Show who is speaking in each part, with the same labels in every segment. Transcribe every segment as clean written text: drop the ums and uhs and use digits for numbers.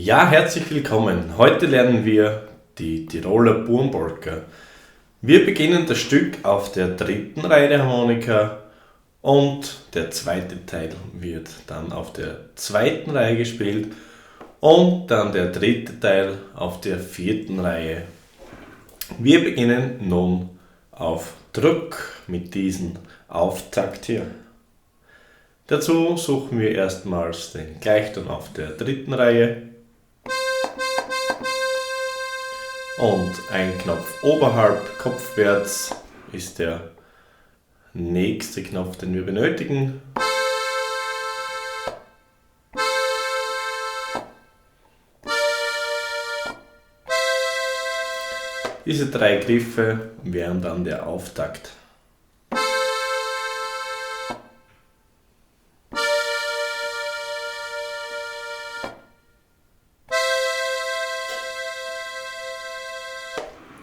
Speaker 1: Ja, herzlich willkommen. Heute lernen wir die Tiroler Burmbolka. Wir beginnen das Stück auf der dritten Reihe der Harmonika und der zweite Teil wird dann auf der zweiten Reihe gespielt und dann der dritte Teil auf der vierten Reihe. Wir beginnen nun auf Druck mit diesem Auftakt hier. Dazu suchen wir erstmals den Gleichton auf der dritten Reihe und ein Knopf oberhalb, kopfwärts, ist der nächste Knopf, den wir benötigen. Diese drei Griffe wären dann der Auftakt.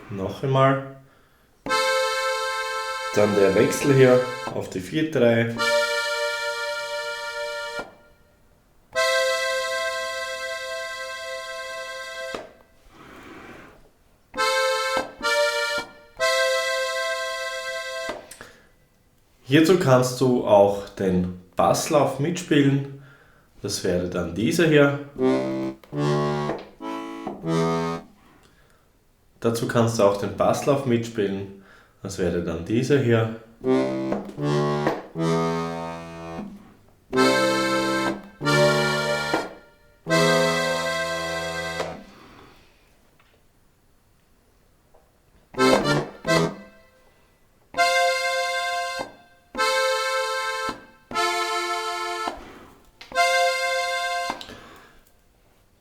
Speaker 1: Noch einmal. Dann der Wechsel hier auf die vierte Reihe. Hierzu kannst du auch den Basslauf mitspielen. Das wäre dann dieser hier. Dazu kannst du auch den Basslauf mitspielen. Das wäre dann dieser hier.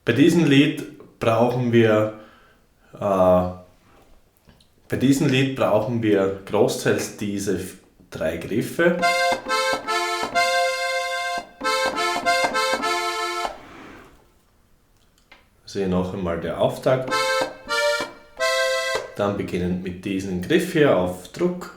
Speaker 1: Bei diesem Lied brauchen wir großteils diese drei Griffe. Also hier noch einmal der Auftakt. Dann beginnend mit diesem Griff hier auf Druck.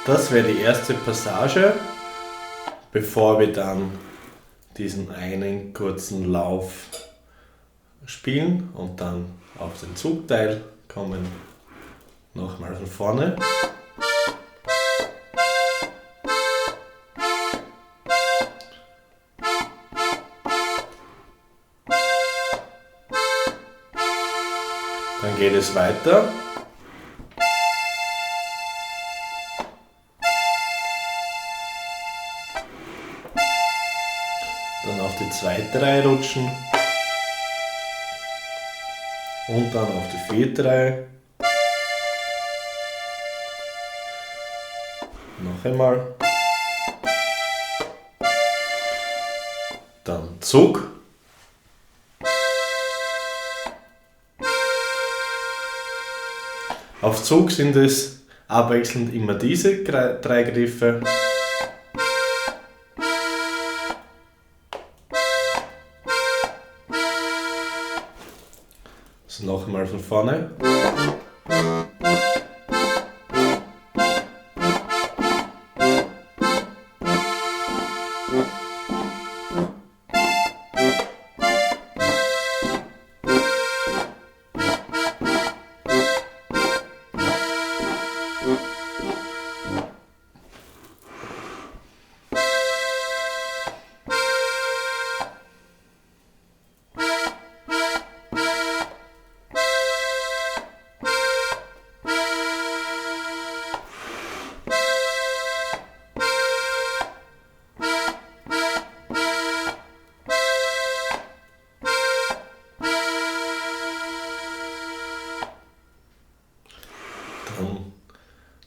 Speaker 1: Das wäre die erste Passage, bevor wir dann diesen einen kurzen Lauf spielen und dann auf den Zugteil kommen. Nochmal von vorne. Dann geht es weiter. Dann auf die zweite Reihe rutschen und dann auf die vierte Reihe. Noch einmal. Dann Zug. Auf Zug sind es abwechselnd immer diese drei Griffe. Also noch einmal von vorne.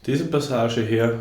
Speaker 1: diese Passage hier.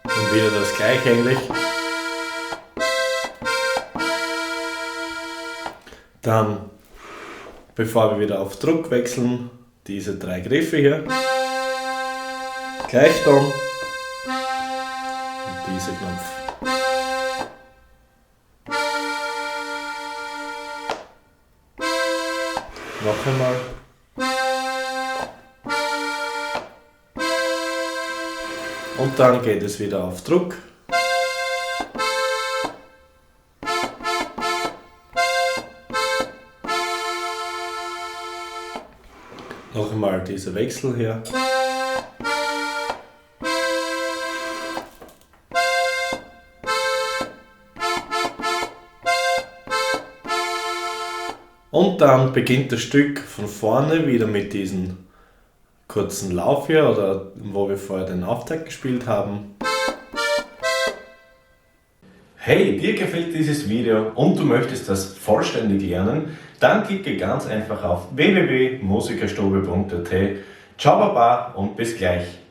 Speaker 1: Und wieder das gleiche eigentlich. Dann, bevor wir wieder auf Druck wechseln, diese 3 Griffe hier. Gleichton. Und dieser Knopf. Noch einmal. Und dann geht es wieder auf Druck. Noch einmal dieser Wechsel hier. Und dann beginnt das Stück von vorne wieder mit diesem kurzen Lauf hier, oder wo wir vorher den Auftakt gespielt haben. Hey, dir gefällt dieses Video und du möchtest das vollständig lernen? Dann klicke ganz einfach auf www.musikerstube.at. Ciao Baba und bis gleich!